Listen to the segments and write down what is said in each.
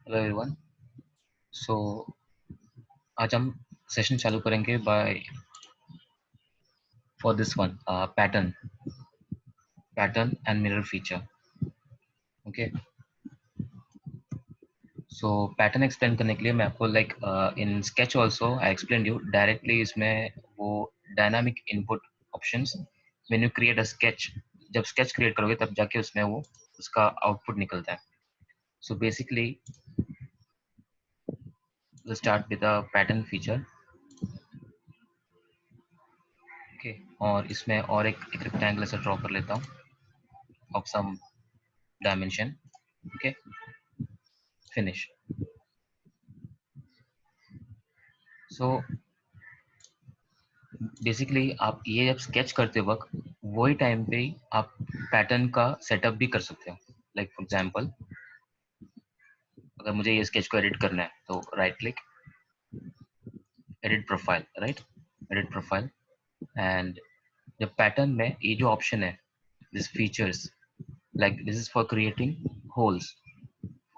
Hello everyone. सो आज हम session चालू करेंगे by for this one pattern and mirror feature. Okay, so pattern explain करने के लिए मैं आपको like in sketch also I explain you directly इसमें वो dynamic input options when you create a sketch, जब स्केच क्रिएट करोगे तब जाके उसमें वो उसका आउटपुट निकलता है। So basically start with a pattern feature. Okay, और इसमें और एक रेक्टेंगल ऐसा ड्रॉ कर लेता हूँ of some dimension. Okay, finish. So basically आप ये जब स्केच करते वक्त वही टाइम पे ही आप पैटर्न का सेटअप भी कर सकते हो। लाइक फॉर एग्जांपल, अगर मुझे ये स्केच को एडिट करना है तो right click, edit profile, right, edit profile. And जब पैटर्न में ये जो ऑप्शन है this features, like this is for creating holes,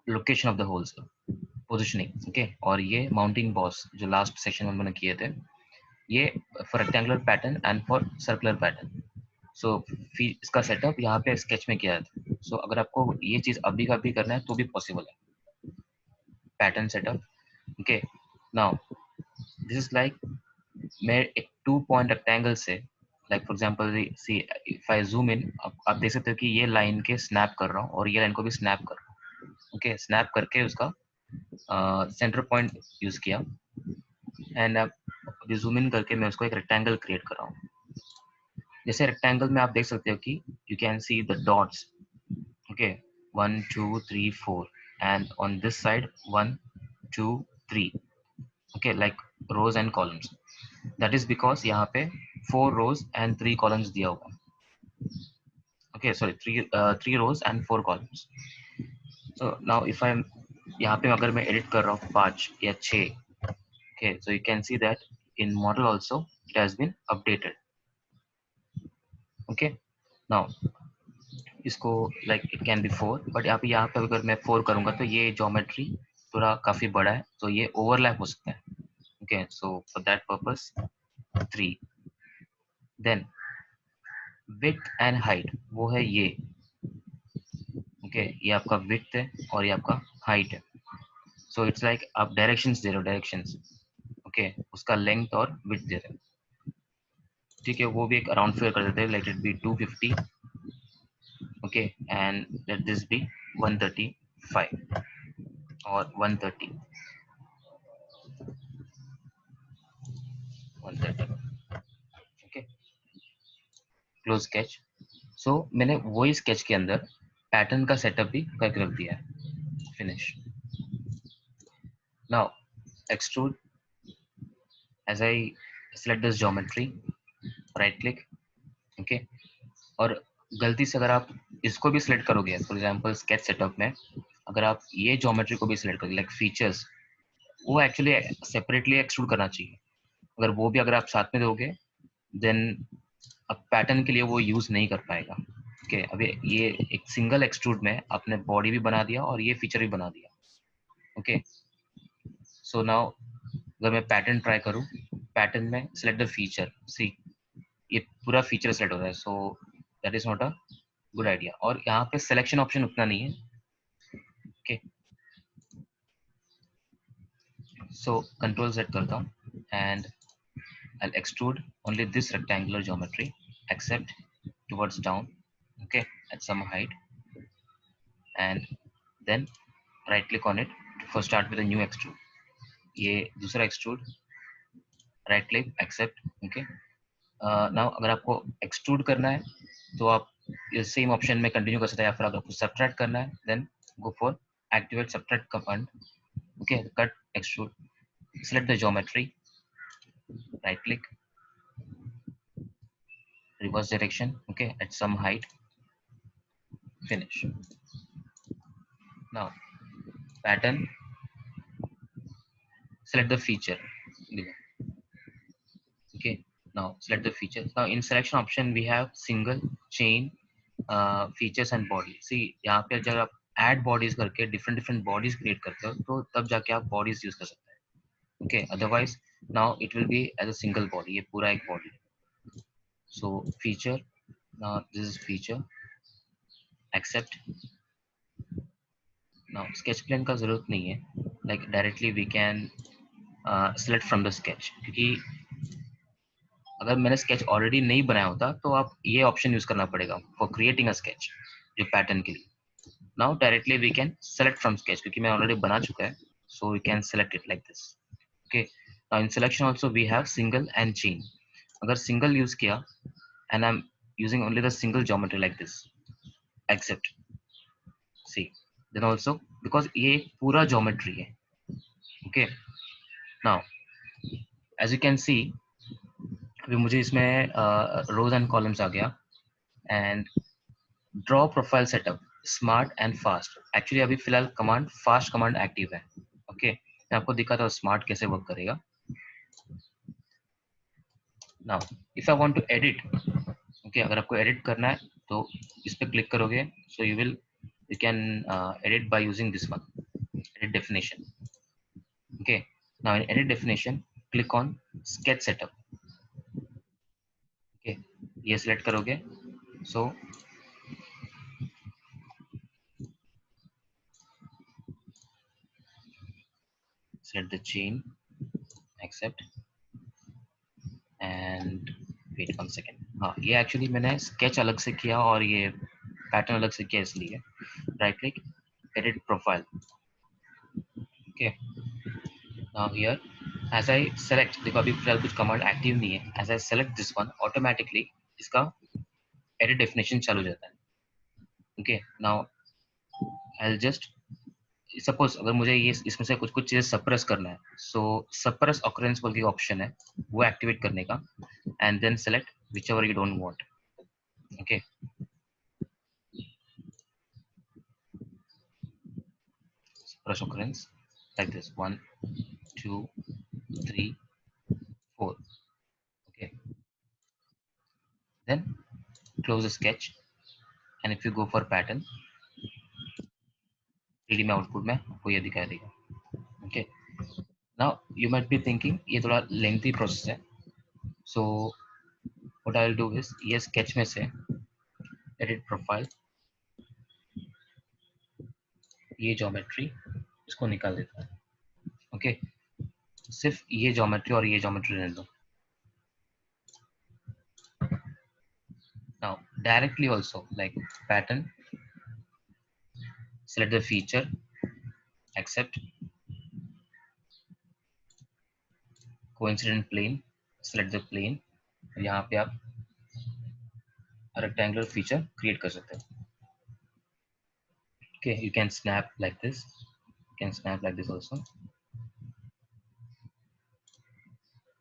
location of the holes, positioning. Okay, और ये माउंटिंग बॉस जो लास्ट सेशन में मैंने किए थे, ये for rectangular pattern and for circular pattern. So इसका सेटअप यहाँ पे स्केच में किया था। सो अगर आपको ये चीज अभी का अभी करना है तो भी पॉसिबल है, pattern setup. Okay, now this is like मैं एक 2 पॉइंट रेक्टेंगल से, like for example see if I zoom in, आप देख सकते हो कि ये लाइन के स्नैप कर रहा हूँ और ये लाइन को भी स्नैप कर रहा हूँ। ओके, स्नैप करके उसका सेंटर पॉइंट यूज किया एंड अभी जूम इन करके मैं उसको एक रेक्टेंगल क्रिएट कर रहा हूँ। जैसे रेक्टेंगल में आप देख सकते हो कि you can see the dots. okay, 1 2 3 4, and on this side 1 2 3, okay, like rows and columns. That is because यहाँ पे 4 rows and 3 columns दिया हुआ है। okay, sorry, 3 rows and 4 columns. So now if I'm यहाँ पे अगर मैं edit कर रहा हूँ 5 या 6, okay, so you can see that in model also it has been updated. okay, now इसको like it can be 4, but यहाँ पे अगर मैं 4 करूंगा तो ये ज्योमेट्री थोड़ा काफी बड़ा है तो ये ओवरलैप हो सकता है। Okay, so for that purpose 3। Then width and height वो है ये। ओके, ये आपका विड्थ है और ये आपका हाइट है। सो इट्स लाइक आप डायरेक्शंस दे रहे हो, डायरेक्शंस। ओके, उसका लेंथ और विड्थ दे रहे हो। ठीक है, वो भी एक अराउंड फिगर कर देते हैं, let it be 250। Okay, and let this be 135 और 130, 130। Okay, close sketch. सो मैंने वही स्केच के अंदर पैटर्न का सेटअप भी करके रख दिया है। Finish. Now extrude, as I select this geometry, right click. Okay, और गलती से अगर आप इसको भी सिलेक्ट करोगे, फॉर एग्जांपल स्केच सेटअप में अगर आप ये ज्योमेट्री को भी सिलेक्ट करोगे लाइक फीचर्स, वो एक्चुअली सेपरेटली एक्सट्रूड करना चाहिए। अगर वो भी अगर आप साथ में दोगे देन अब पैटर्न के लिए वो यूज नहीं कर पाएगा। ओके, अभी ये एक सिंगल एक्सट्रूड में आपने बॉडी भी बना दिया और ये फीचर भी बना दिया। ओके, सो नाउ अगर मैं पैटर्न ट्राई करूं, पैटर्न में सेलेक्ट द फीचर, सी ये पूरा फीचर सेलेक्ट हो रहा है। So that is not a good idea, और यहाँ पे सिलेक्शन ऑप्शन उतना नहीं है। ओके, सो कंट्रोल सेट करता हूँ and I'll extrude only this rectangular geometry except towards down, okay, at some height, and then right click on it for start with a new extrude। ये दूसरा extrude, right click accept, okay। now अगर आपको extrude करना है तो आप इस same option में कंटिन्यू कर सकते हैं, या फिर अगर आपको subtract करना है then go for activate subtract command। okay, cut extrude, select the geometry, right click, reverse direction, okay, at some height, finish। now pattern, select the feature below। okay, now select the feature। now in selection option we have single, chain, features and body। see यहाँ पे जब आप add bodies करके different different bodies create करते हो तो तब जाके आप बॉडीज यूज कर सकते हैं। Okay, otherwise now it will be as a single body, ये पूरा एक body. So feature, now this is feature, accept. Now sketch plane का जरूरत नहीं है, like directly we can select from the sketch, क्योंकि अगर मैंने स्केच ऑलरेडी नहीं बनाया होता तो आप ये ऑप्शन यूज करना पड़ेगा फॉर क्रिएटिंग अ स्केच, जो पैटर्न के लिए। Now directly we can select from sketch, क्योंकि मैं ऑलरेडी बना चुका है, so we can select it like this. Okay, now in selection also we have single and chain. अगर सिंगल यूज किया and I am using only the single geometry like this, accept, see, then also because ये पूरा geometry है। Okay, now as you can see अभी मुझे इसमें rows and columns आ गया, and draw profile setup smart and fast. Actually अभी फिलहाल कमांड फास्ट कमांड एक्टिव है। ओके, मैं आपको दिखाता हूँ स्मार्ट कैसे वर्क करेगा। Now if I want to edit, okay, अगर आपको एडिट करना है तो इस पे क्लिक करोगे, so you can edit by using this one, edit definition. Okay, now in edit definition click on sketch setup. Okay, ये सिलेक्ट करोगे, so select the chain, accept, and wait 1 second. हाँ, ये एक्चुअली मैंने sketch अलग से किया और ये पैटर्न अलग से किया, इसलिए right click, edit profile. Okay, now here as I select, देखो अभी फिलहाल कुछ कमांड एक्टिव नहीं है, as I select this one automatically इसका एडिट डेफिनेशन चालू हो जाता है। Okay, now I just suppose अगर मुझे ये इसमें से कुछ कुछ चीजें सप्रेस करना है, सो सप्रेस ऑकरेंस बोल के ऑप्शन है, वो एक्टिवेट करने का, and then select whichever you don't want. Okay, suppress occurrence like this, 1 2 3 4। okay, then close the sketch, and if you go for pattern 3D में आउटपुट में आपको ये दिखाई देगा। Okay, now you might be thinking ये थोड़ा lengthy process है, so what I will do is ये स्केच में से एडिट प्रोफाइल, ये ज्योमेट्री इसको निकाल देता है। ओके, सिर्फ ये ज्योमेट्री और ये ज्योमेट्री रहने दो। Now directly also like pattern, select the feature, accept, coincident plane, select the plane, यहाँ पे आप rectangular feature create कर सकते हो। Okay, you can snap like this, you can snap like this also।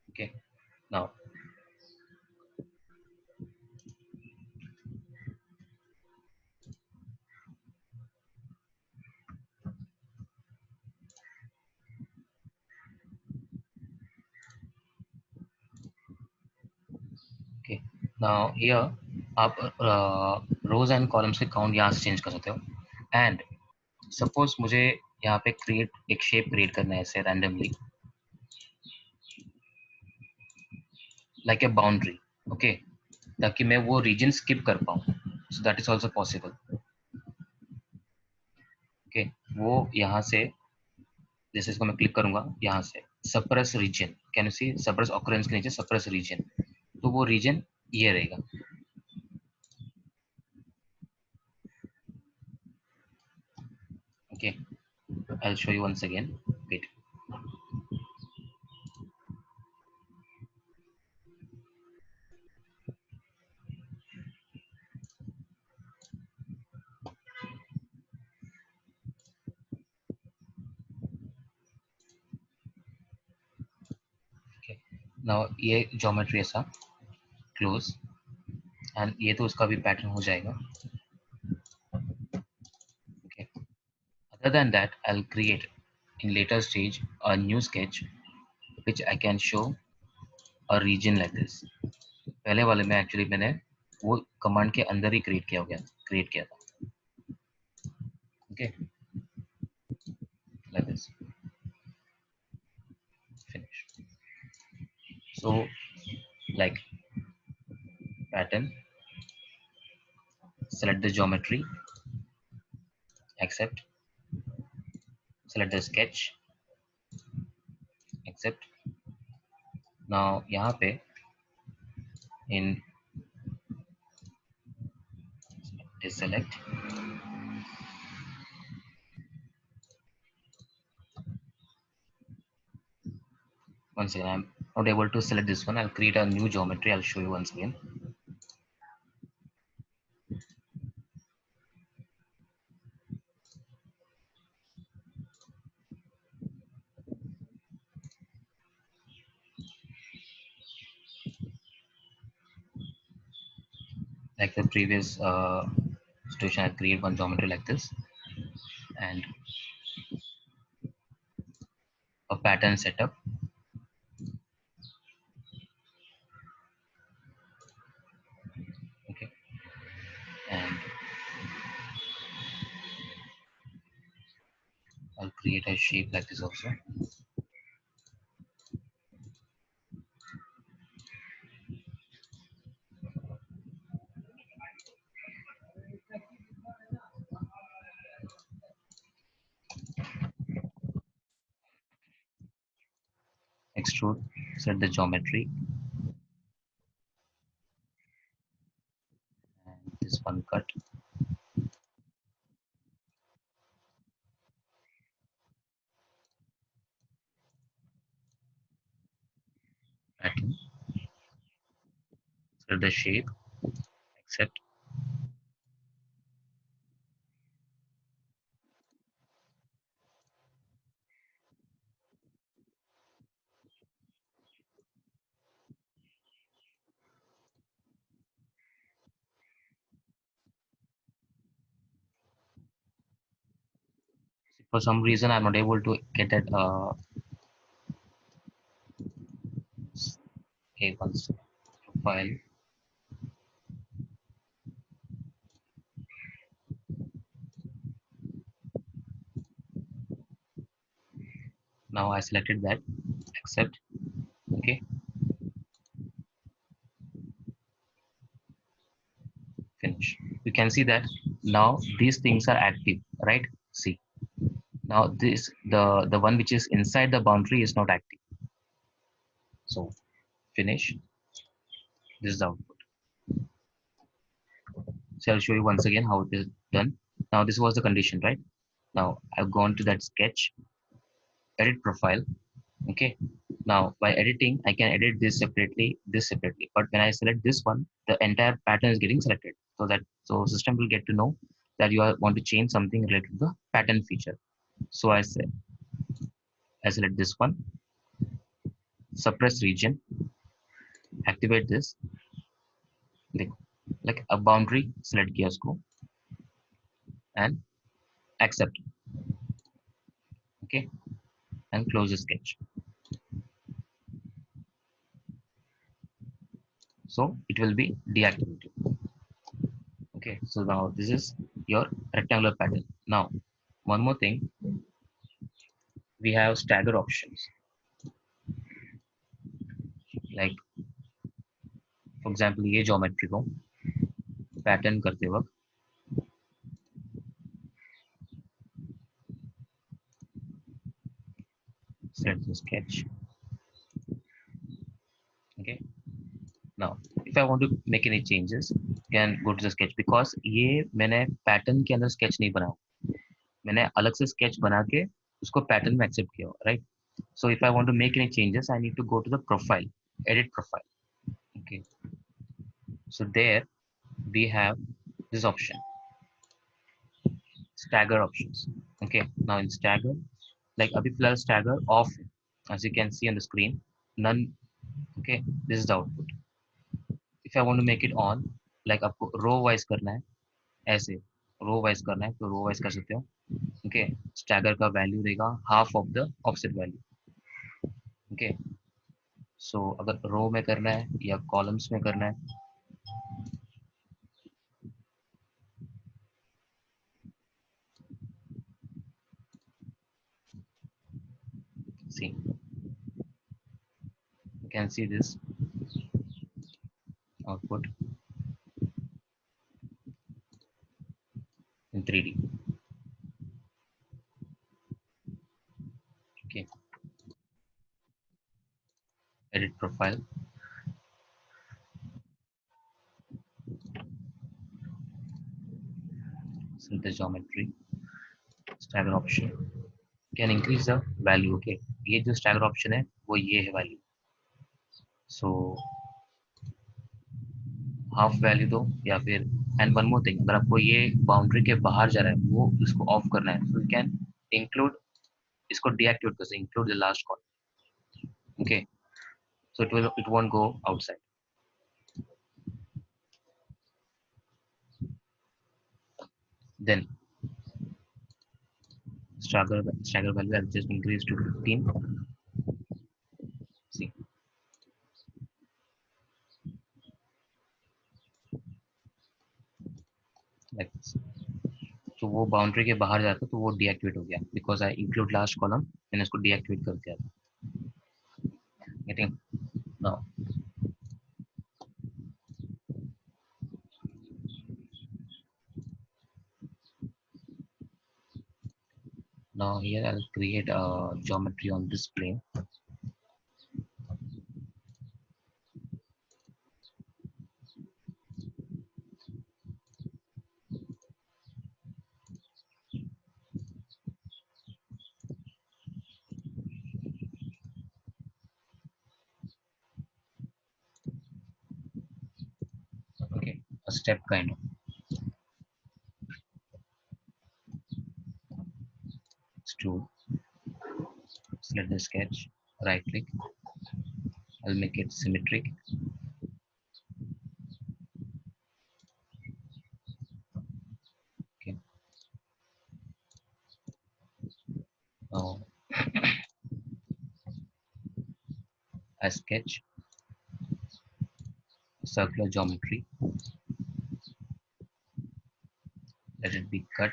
Okay, now okay, now here आप रोज and columns के count यहाँ से चेंज कर सकते हो, एंड सपोज मुझे यहाँ पे क्रिएट एक शेप क्रिएट करना है ऐसे randomly, like a boundary. Okay, ताकि मैं वो रीजन स्किप कर पाऊँ, so that is also possible. Okay, वो यहाँ से जैसे इसको मैं क्लिक करूंगा यहाँ से suppress region, can you see suppress occurrence के नीचे सप्रेस रीजन, तो वो रीजन ये रहेगा। Okay, I'll show you once again, wait। Okay, now ये ज्योमेट्री ऐसा क्लोज, एंड ये तो उसका भी पैटर्न हो जाएगा। Okay, other than that I'll create in later stage a new sketch which I can show a region like this। पहले वाले में एक्चुअली मैंने वो कमांड के अंदर ही क्रिएट किया था। Okay, Okay, like this. Finish. So like pattern, select the geometry, accept, select the sketch, accept. Now यहाँ पे in deselect, once again I'm not able to select this one. I'll create a new geometry. I'll show you once again. Like the previous situation, I create one geometry like this and a pattern setup. Okay, and I'll create a shape like this also. Extrude, set the geometry, and this one cut. Pattern, set the shape, accept. For some reason, I'm not able to get that A1 file. Now I selected that, accept. Okay, finish. You can see that now these things are active, right? See, now this the one which is inside the boundary is not active. So finish. This is the output. So I'll show you once again how it is done. Now this was the condition, right? Now I've gone to that sketch, edit profile. Okay. Now by editing, I can edit this separately. But when I select this one, the entire pattern is getting selected. So system will get to know that you want to change something related to the pattern feature. So I select this one, suppress region, activate this, like a boundary, select gears go and accept. Okay, and close the sketch. So it will be deactivated. Okay, so now this is your rectangular pattern. Now one more thing, we have stagger options. Like for example, ये geometry को pattern करते वक्त select the sketch. Okay, now if I want to make any changes, can go to the sketch because ये मैंने pattern के अंदर sketch नहीं बनाया, मैंने अलग से sketch बना के उसको pattern में accept किया, right? So if I want to make any changes, I need to go to the profile, edit profile. Okay, so there we have this option, stagger options. Okay, now in stagger, like अभी फिलहाल stagger off है, as you can see on the screen, none. Okay, this is the output. If I want to make it on, like आपको row wise करना है, ऐसे row wise करना है तो row wise कर सकते हो. Okay, stagger का value देगा half of the offset value. Okay, so अगर row में करना है या columns में करना है, See, you can see this output in 3D. Okay, edit profile, synthesis geometry, stagger option, can increase the value. Okay, ये जो stagger option है वो ये है value. So हाफ वैल्यू दो या फिर, एंड वन मोर थिंग, अगर आपको ये बाउंड्री के बाहर जा रहा है वो इसको ऑफ करना है, so you can include, इसको deactivate कर सकते, include the last call. Okay, so it won't go outside. Then stagger value I'll just increase to 15. See, like this. तो वो बाउंड्री के बाहर जाता तो वो डीएक्टिवेट हो गया, because I include last column, मैंने उसको डीएक्टिवेट कर दिया था. Getting now? Now here I'll create a geometry on this plane. Okay, a step kind of. It's to select the sketch, right click, I'll make it symmetric. Okay, now I sketch circular geometry, let it be cut.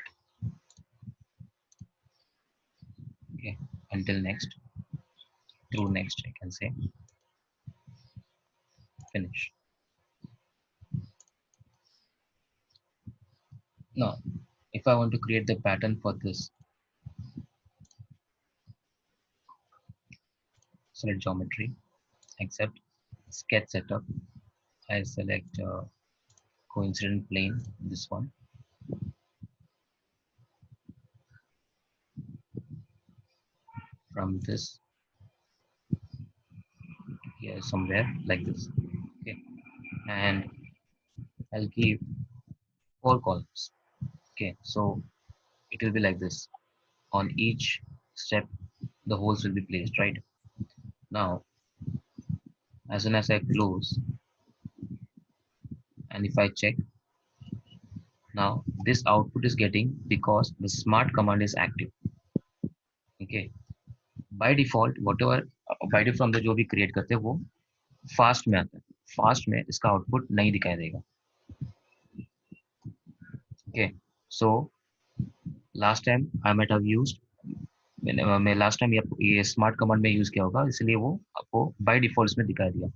Okay, until next, through next I can say, finish. Now if I want to create the pattern for this, select geometry, accept, sketch setup, I select coincident plane, this one. From this here somewhere like this. Okay, and I'll give 4 columns. Okay, so it will be like this. On each step the holes will be placed, right? Now as soon as I close and if I check, now this output is getting because the smart command is active. Okay, by default whatever by default हम जो भी create करते हैं वो fast में आता है, fast में इसका output नहीं दिखाई देगा. Okay, so last time I might have used, मैं लास्ट टाइम ये स्मार्ट कमांड में यूज किया होगा, इसलिए वो आपको बाय डिफॉल्ट में दिखा दिया.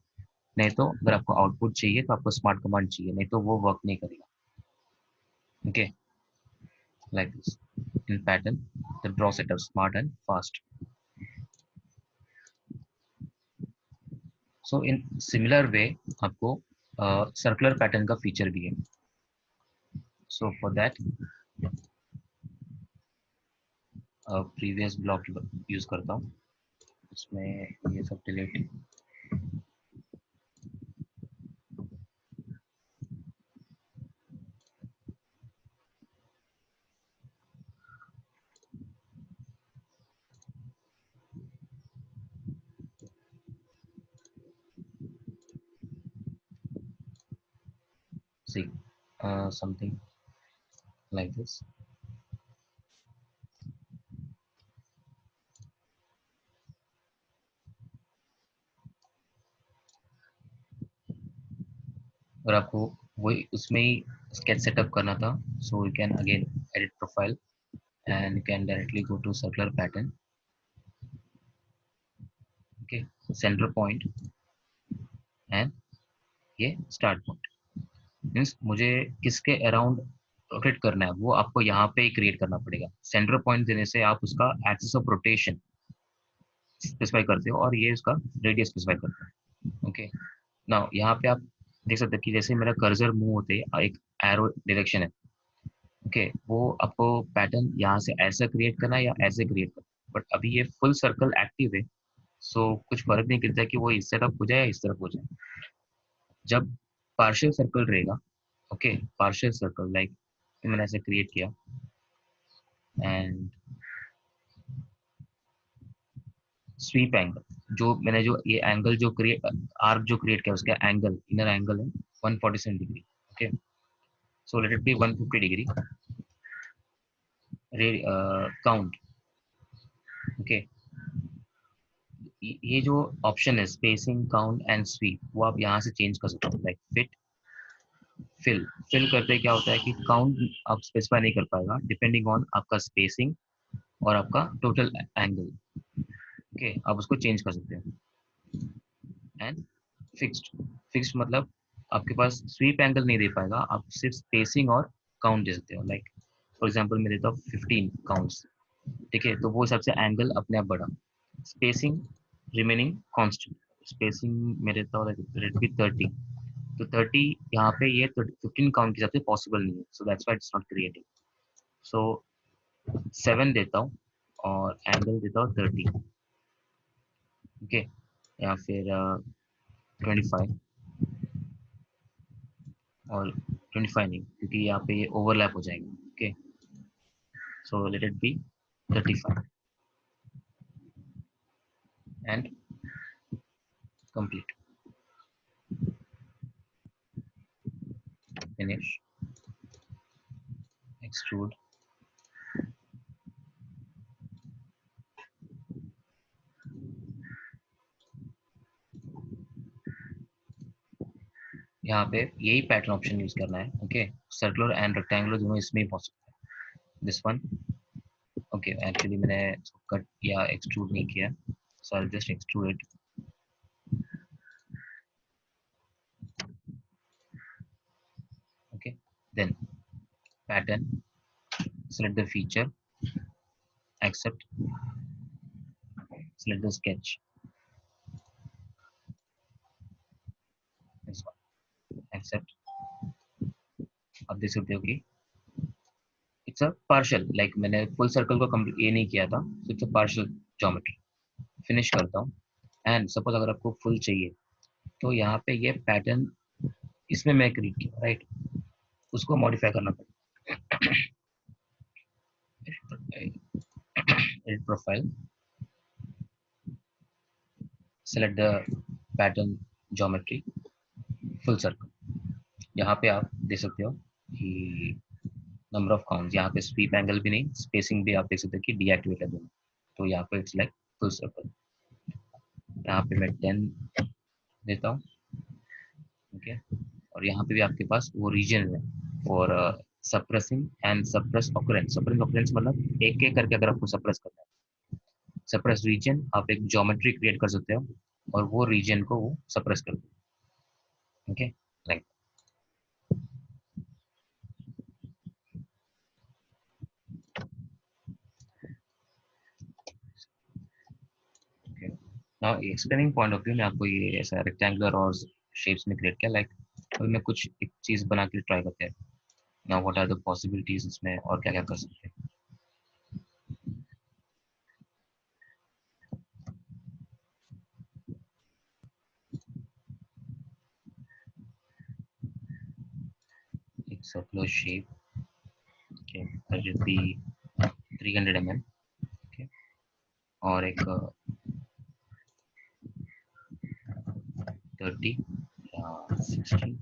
नहीं तो अगर आपको आउटपुट चाहिए तो आपको स्मार्ट कमांड चाहिए, नहीं तो वो वर्क नहीं करेगा. Okay, like this in pattern the draw setup smart and fast. So in similar way आपको सर्कुलर पैटर्न का फीचर भी है. सो for that previous block use करता हूँ, इसमें ये सब delete. See, something like this. और आपको वही उसमें ही sketch setup करना था, so you can again edit profile and you can directly go to circular pattern. Centre point and ये स्टार्ट पॉइंट। मीन्स मुझे किसके अराउंड रोटेट करना है वो आपको यहाँ पे ही क्रिएट करना पड़ेगा। सेंटर पॉइंट देने से आप उसका एक्सिस ऑफ रोटेशन स्पेसिफाई करते हो और ये उसका रेडियस स्पेसिफाई करते हो। ओके, नाउ यहाँ पे आप देख सकते हैं कि जैसे मेरा कर्सर मूव होते एक एरो डायरेक्शन है। ओके, वो आपको पैटर्न यहाँ से ऐसा क्रिएट करना है या ऐसे क्रिएट करना, बट अभी ये फुल सर्कल एक्टिव है, सो कुछ फर्क नहीं गिरता कि वो इस तरफ हो जाए या इस तरफ हो जाए। जब पार्शियल सर्कल रहेगा, ओके, पार्शियल सर्कल लाइक मैंने ऐसे क्रिएट किया एंड स्वीप एंगल, जो मैंने जो ये एंगल जो क्रिएट आर्क जो क्रिएट किया उसका एंगल इनर एंगल है 147 degree. Okay, so let it B 150 degree count. Okay, ये जो ऑप्शन है स्पेसिंग काउंट एंड स्वीप वो आप यहाँ से चेंज कर सकते हो, लाइक फिट फिल। फिल करते क्या होता है कि काउंट आप स्पेसिफाई नहीं कर पाएगा डिपेंडिंग ऑन आपका स्पेसिंग और आपका टोटल एंगल। ओके, आप उसको चेंज कर सकते हैं। एंड फिक्स्ड, फिक्स्ड मतलब आपके पास स्वीप एंगल नहीं दे पाएगा, आप सिर्फ स्पेसिंग और काउंट दे सकते हो। लाइक फॉर एग्जांपल मैं देता हूँ 15 काउंट्स, ठीक है, तो वो सबसे एंगल अपने आप बढ़ा। स्पेसिंग रिमेनिंग कांस्टेंट, स्पेसिंग में देता हूँ लेट बी 30, तो 30 यहाँ पे ये 15 काउंट के हिसाब से पॉसिबल नहीं है, so that's why it's not creating. So 7 देता हूँ और एंगल देता हूँ 30। ओके, या फिर 25 और 25 नहीं क्योंकि यहाँ पे ये ओवरलैप हो जाएगा। Okay, so let it B 35 and complete, finish, extrude. यहाँ पे यही पैटर्न ऑप्शन यूज करना है। ओके, सर्कुलर एंड रेक्टेंगुलर दोनों इसमें ही पॉसिबल है। दिस वन, ओके, एक्चुअली मैंने कट या एक्सट्रूड नहीं किया, so I just extrude it. Okay, then pattern, select the feature, accept, select the sketch, this one, accept। अब देख सकते हो कि इट्स अ पार्शियल, लाइक मैंने फुल सर्कल को कंप्लीट ये नहीं किया था, so it's a partial geometry. Finish करता हूँ एंड सपोज अगर आपको फुल चाहिए तो यहाँ पे ये पैटर्न इसमें मैं क्रिएट किया, राइट, उसको मॉडिफाई करना पड़ेगा। Edit profile, select the pattern geometry, full circle. यहाँ पे आप देख सकते हो कि नंबर ऑफ काउंट, यहाँ पे स्वीप एंगल भी नहीं, स्पेसिंग भी आप देख सकते हो कि डीएक्टिवेट है दोनों, तो यहाँ पे इट्स लाइक फुल सर्कल। यहाँ पे मैं 10 देता हूँ। ओके, और यहाँ पे भी आपके पास वो रीजन है for suppressing and suppress occurrence. Suppress occurrence मतलब एक एक करके अगर आपको सप्रेस करना है, सप्रेस रीजन आप एक ज्योमेट्री क्रिएट कर सकते हो और वो रीजन को वो सप्रेस कर दो। Okay, like okay. Now explaining point of view में आपको ये ऐसा रेक्टेंगुलर और शेप्स में क्रिएट किया, लाइक अभी मैं कुछ एक चीज बना के ट्राई करते हैं। Now what are the possibilities इसमें और क्या क्या कर सकते हैं। एक circular shape, okay, that will be 300 mm। Okay, और एक 30 या 60।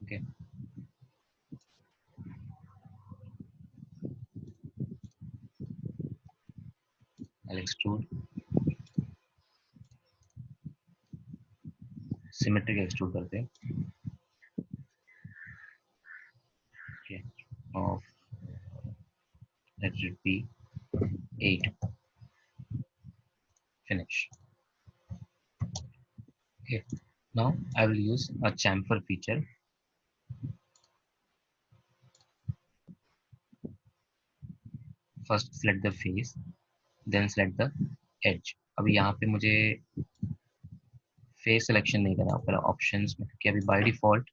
Okay, I'll extrude, symmetric extrude करते हैं। Okay, of late it B 8, finish. Okay, now I will use a chamfer feature. First select the face, then select the edge. अभी यहाँ पे मुझे face selection नहीं करना, पहले ऑप्शंस में, क्योंकि अभी by default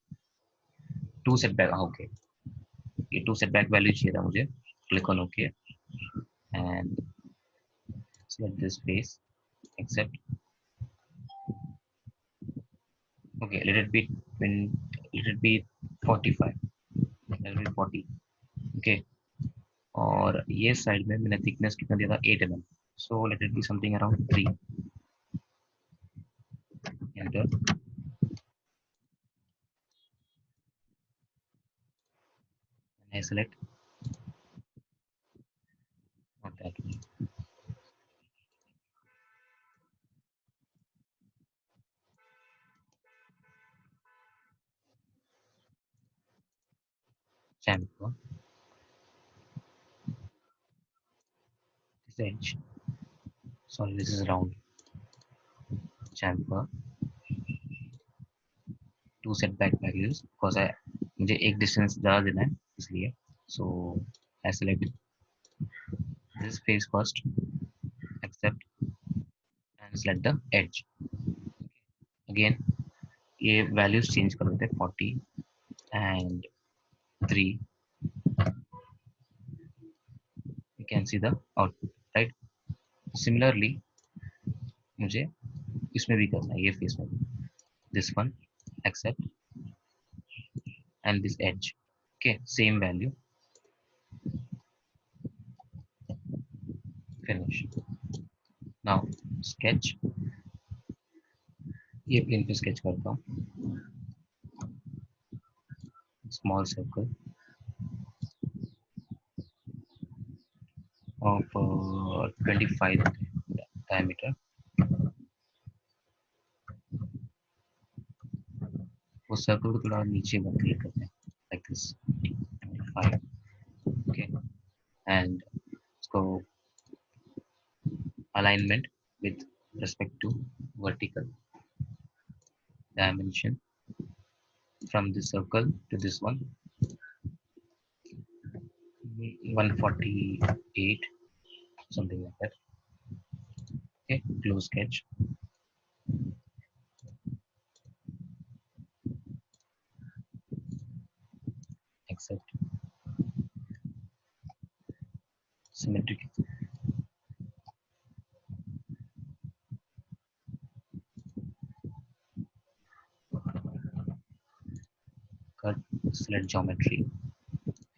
two setback, okay, ये टू सेटबैक वैल्यू चाहिए था मुझे. Click on okay and select this face, accept. Okay, let it be 45, let it be 40. Okay, और ये साइड में मैंने थिकनेस कितना दिया था, 8 mm, so let it be something around 3. Enter. And I select not that one, chamfer, this edge, sorry this is round, chamfer, two setback values because I मुझे एक distance ज़्यादा देना है इसलिए, so I select this face first, accept and select the edge. Again ये values change कर देते हैं, 40 and 3. You can see the output, right? Similarly मुझे इसमें भी करना है, ये फेस में भी, this one, accept and this edge. Okay, same value, finish. Now sketch, ये प्लेन पे sketch करता हूँ, small circle of 25 diameter. वो सर्कल को थोड़ा नीचे क्लिक करते हैं, like this, 25. Okay, and इसको alignment with respect to vertical dimension from this circle to this one, 148, something like that. Okay, close sketch. Accept. Symmetric. Cut. Select geometry.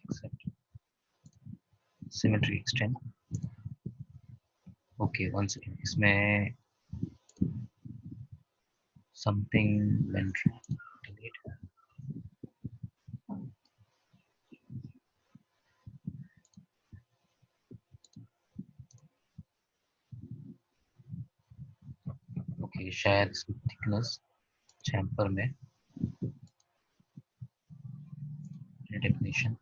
Accept. Symmetry extend. Okay, once again, इसमें something went wrong. Delete. Okay, शायद thickness chamfer में definition.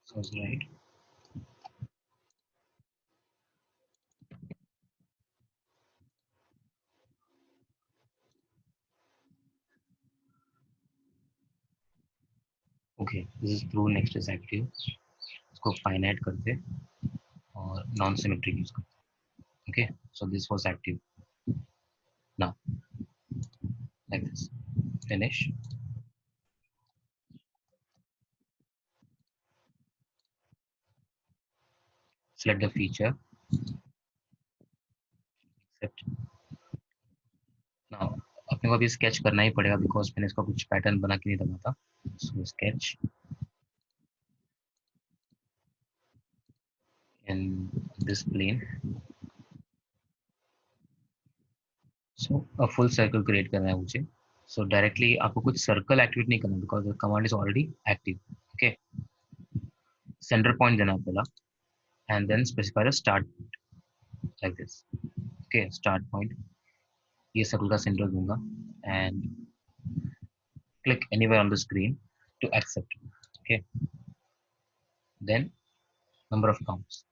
So it's right. Okay, this is true. Next is active. इसको finite करते और non symmetric use करते. Okay, so this was active. Now like this, finish. Select the feature, accept. Now अपने को अभी sketch करना ही पड़ेगा because मैंने इसका कुछ pattern बना के नहीं डाला था. So sketch in this plane. So a full circle create करना है मुझे. So directly आपको कुछ circle activate नहीं करना because the command is already active. Okay, center point देना पहला. and then specify the start like this. Okay, start point, ये सर्कल का सेंटर दूंगा and click anywhere on the screen to accept. Okay, then number of counts,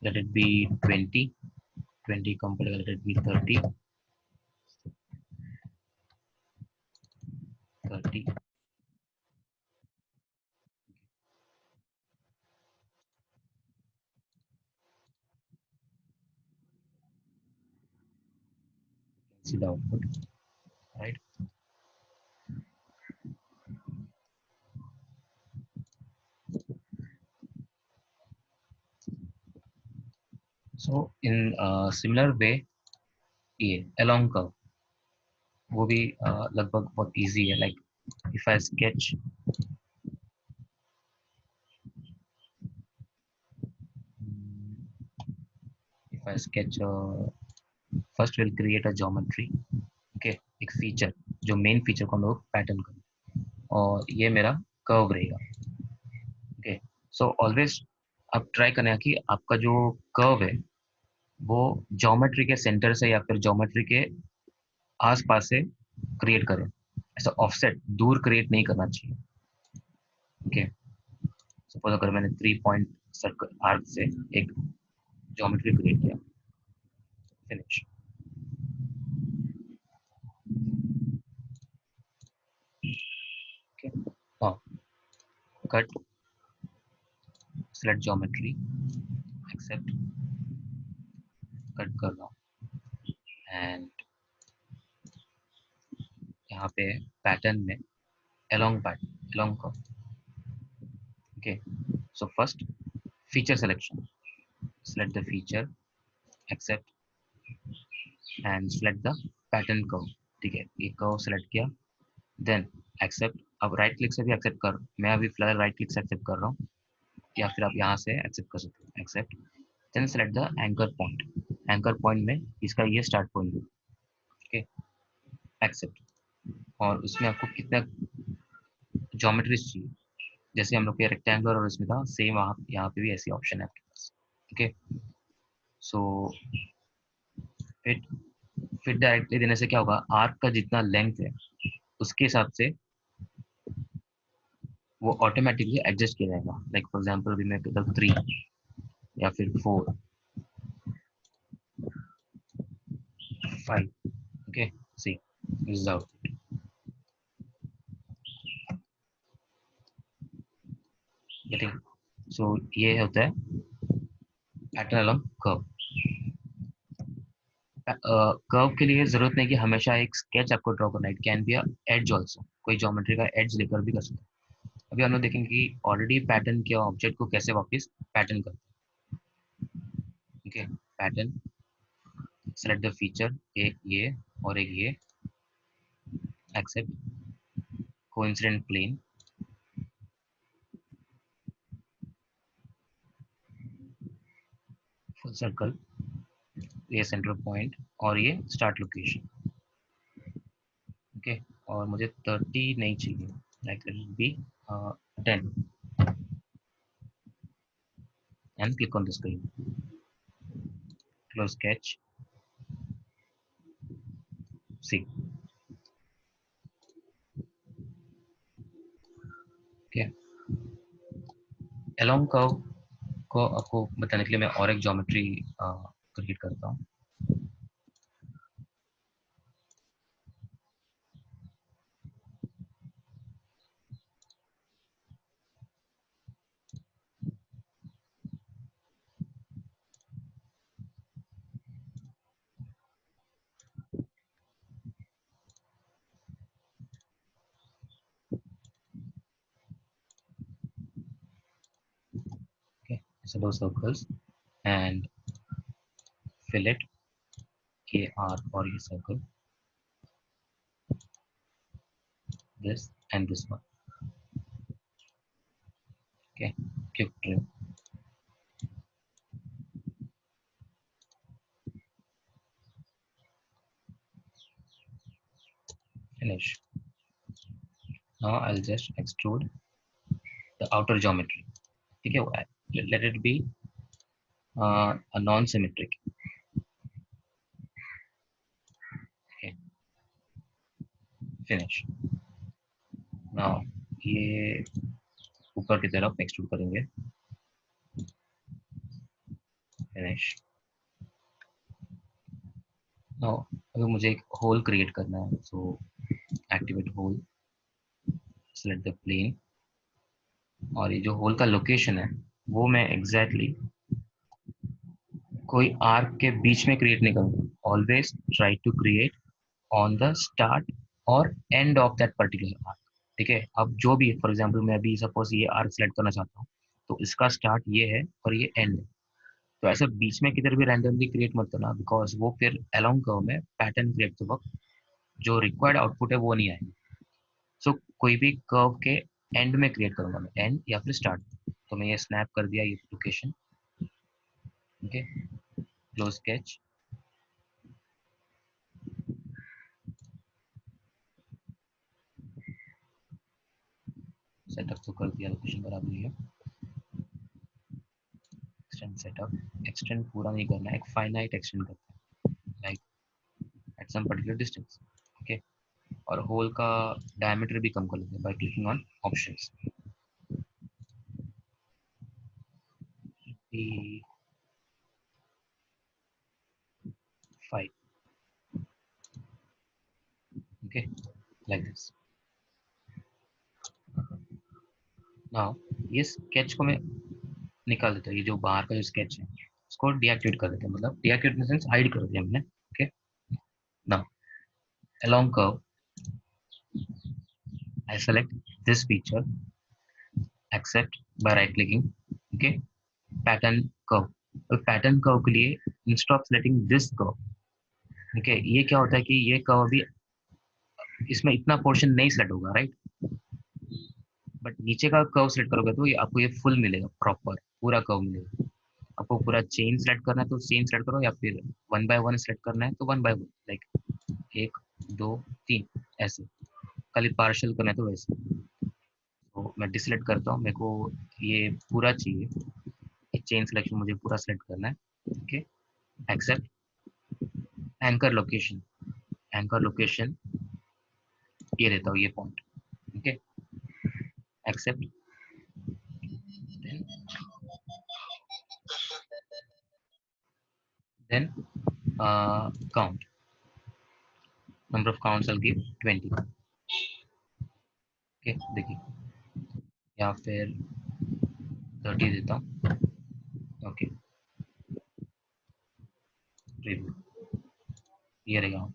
let it be 20, 20 compare, let it be 30, 30. See the output, right? So in a similar way, ये along curve वो भी लगभग बहुत easy है. Like if I sketch, if I sketch, first we'll create a geometry. Okay, एक feature जो main feature को हम लोग pattern करें, और ये मेरा curve रहेगा. Okay, so always आप try करना कि आपका जो curve है वो ज्योमेट्री के सेंटर से या फिर ज्योमेट्री के आसपास से क्रिएट करें. ऐसा ऑफसेट दूर क्रिएट नहीं करना चाहिए. ओके, सपोज अगर मैंने 3 पॉइंट सर्कल आर्क से एक ज्योमेट्री क्रिएट किया, फिनिश. ओके, हाँ, cut, select geometry, accept, cut कर रहा हूँ एंड यहाँ पे पैटर्न में along pattern, along curve. Okay, so first feature selection, select the feature, accept and select the pattern curve. ठीक है, ये कर्व सेलेक्ट किया, देन एक्सेप्ट. अब राइट क्लिक से भी एक्सेप्ट कर, मैं अभी फिलहाल राइट क्लिक से एक्सेप्ट कर रहा हूँ, या फिर आप यहाँ से एक्सेप्ट कर सकते हो. Accept, then select the anchor point. Anchor point में इसका ये स्टार्ट पॉइंट है. Okay, accept. और उसमें आपको कितना ज्योमेट्रीज चाहिए, जैसे हम लोग के रेक्टेंगुलर और इसमें था सेम, वहाँ यहाँ पे भी ऐसी ऑप्शन है आपके पास. Okay, so fit, fit directly देने से क्या होगा, आर्क का जितना लेंथ है उसके हिसाब से वो ऑटोमेटिकली एडजस्ट किया जाएगा. लाइक फॉर एग्जांपल अभी मैं कहता हूँ 3 या फिर 4, 5. Okay, see this is out. Getting. So ये होता है पैटर्न अलोंग कर्व. कर्व के लिए जरूरत नहीं कि हमेशा एक स्केच आपको ड्रॉ करना है, it can be a edge also, कोई ज्योमेट्री का एड्ज लेकर भी कर सकते हैं. अभी हम लोग देखेंगे कि ऑलरेडी पैटर्न किया ऑब्जेक्ट को कैसे वापस पैटर्न करते हैं. Okay, pattern, select the feature, एक ये और एक ये, accept, coincident plane, full circle, ये सेंटर पॉइंट और ये स्टार्ट लोकेशन. ओके, और मुझे 30 नहीं चाहिए, like let it be 10 and click on the screen, close sketch, see. Okay, along curve को आपको बताने के लिए मैं और एक ज्योमेट्री क्रिएट करता हूँ. Okay, so those circles and fillet a arc or a circle, this and this one. Okay, quick trim, finish. Now I'll just extrude the outer geometry. ठीक है, वो let it be a non-symmetric. Okay, finish. Now ये ऊपर की तरफ extrude करेंगे, finish. Now अगर मुझे एक होल क्रिएट करना है, so activate hole, select the plane, और ये जो होल का लोकेशन है वो मैं एग्जैक्टली कोई आर्क के बीच में क्रिएट नहीं करूँगा. Always try to create on the start और end of that particular arc. ठीक है, अब जो भी, फॉर एग्जांपल मैं अभी सपोज ये आर्क सेलेक्ट करना चाहता हूँ, तो इसका स्टार्ट ये है और ये एंड है. तो ऐसे बीच में किधर भी रैंडमली क्रिएट मत करना, बिकॉज वो फिर अलोंग कर्व में पैटर्न क्रिएट करते वक्त जो रिक्वायर्ड आउटपुट है वो नहीं आएगा. सो कोई भी कर्व के एंड में क्रिएट करूंगा मैं, एंड या फिर स्टार्ट. तो मैं ये स्नैप कर दिया ये location. Okay, close sketch, setup तो कर दिया, लोकेशन बराबर है. एक्सटेंड सेटअप, एक्सटेंड पूरा नहीं करना है, एक फाइनाइट एक्सटेंड करते हैं, like at some particular distance. Okay, और होल का डायमीटर भी कम कर लेते हैं by clicking on options. 5. Okay, like this. Now ये स्केच को मैं निकाल देता हूँ, ये जो बाहर का जो स्केच है उसको डीएक्टिवेट कर देते हैं, मतलब deactivate in the sense hide कर दिया मैंने. Okay, now along curve I select this feature, accept by right clicking. Okay, pattern curve. और पैटर्न कर्व के लिए instead of selecting this curve, ठीक है, ये क्या होता है कि ये कर्व अभी इसमें इतना पोर्शन नहीं सेलेक्ट होगा, राइट. बट नीचे का कर्व सेलेक्ट करोगे तो ये आपको ये फुल मिलेगा, प्रॉपर पूरा कर्व मिलेगा. आपको पूरा चेन सेलेक्ट करना है तो चेन सेलेक्ट करो, या फिर वन बाय वन सेलेक्ट करना है तो वन बाय वन, लाइक 1 2 3 ऐसे. खाली पार्शियल करना है तो वैसे. तो मैं डिसलेक्ट करता हूँ, मेरे को ये पूरा चाहिए, चेन सिलेक्शन मुझे पूरा सेलेक्ट करना है. Okay, accept. Anchor location, anchor location ये रहता हूँ, ये point. Okay, accept. Then count, number of counts I will give 20. Okay, देखिए, या फिर 30 देता हूँ. ओके, रिव्यू ये रहेगा.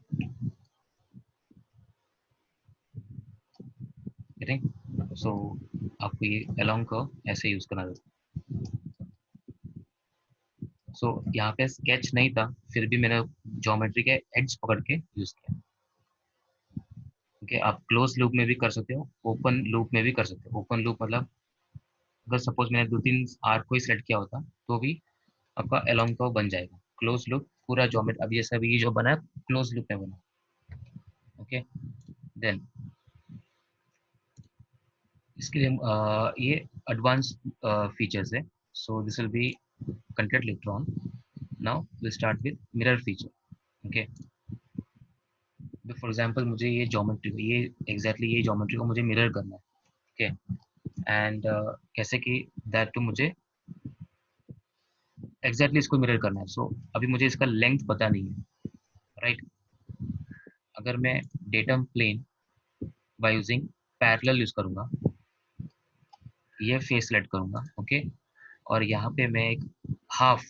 सो आपको ये अलोंग को ऐसे यूज करना रहता. सो यहाँ पे स्केच नहीं था, फिर भी मैंने ज्योमेट्री के एड्स पकड़ के यूज किया. ओके, आप क्लोज लूप में भी कर सकते हो, ओपन लूप में भी कर सकते हो. ओपन लूप मतलब अगर सपोज मैंने 2 3 आर्क को ही सेलेक्ट किया होता तो भी आपका अलोंग कर्व बन जाएगा. क्लोज लूप पूरा ज्योमेट्री, अब ये सब ये जो बना है क्लोज लूप में बना. ओके, देन इसके लिए ये एडवांस फीचर्स है. So this will be content later on. Now we start with mirror feature. Okay, for example मुझे ये ज्योमेट्री को, ये एग्जैक्टली ये ज्योमेट्री को मुझे मिरर करना है. ओके, एंड कैसे कि दैट टू मुझे एग्जैक्टली इसको मिरर करना है. सो अभी मुझे इसका लेंथ पता नहीं है, राइट. अगर मैं datum plane by using parallel use करूंगा, ये फेस सेलेक्ट करूंगा. ओके, और यहाँ पे मैं एक हाफ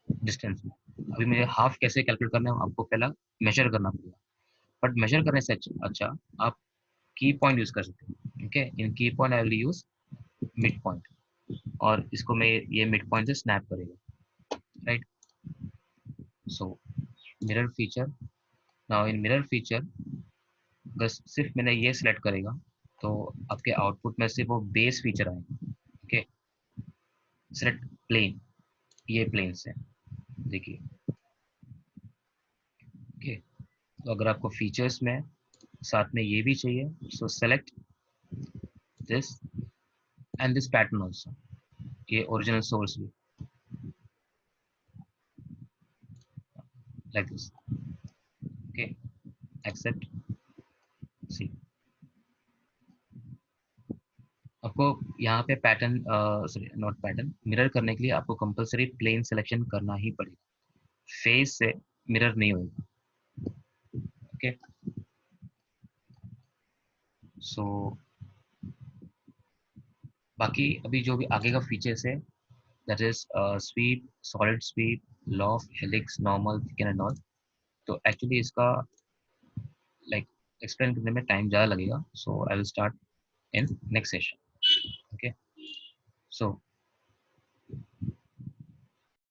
डिस्टेंस में, अभी मुझे हाफ कैसे कैलकुलेट करना है आपको पहला मेजर करना पड़ेगा. बट मेजर करने से अच्छा आप की पॉइंट यूज कर सकते हैं. ओके, इन की point I will use mid point, और इसको मैं ये मिड पॉइंट से स्नैप करेगा, right. So mirror feature. Now in mirror feature अगर सिर्फ मैंने ये सिलेक्ट करेगा तो आपके आउटपुट में सिर्फ वो बेस फीचर आएगा. ओके, सिलेक्ट प्लेन, ये प्लेन से देखिए. ओके, तो अगर आपको फीचर्स में साथ में ये भी चाहिए, सो select this and this pattern also. ये ओरिजिनल सोर्स भी लाइक दिस। ओके, एक्सेप्ट, सी। आपको यहाँ पे pattern, sorry not pattern, mirror करने के लिए आपको कंपलसरी प्लेन सिलेक्शन करना ही पड़ेगा, फेस से मिरर नहीं होगा। ओके, सो बाकी अभी जो भी आगे का फीचर्स है, that is sweep, solid sweep, loft, helix, normal, thicken and all. तो एक्चुअली इसका लाइक एक्सप्लेन करने में टाइम ज़्यादा लगेगा, so I will start in next session. Okay, so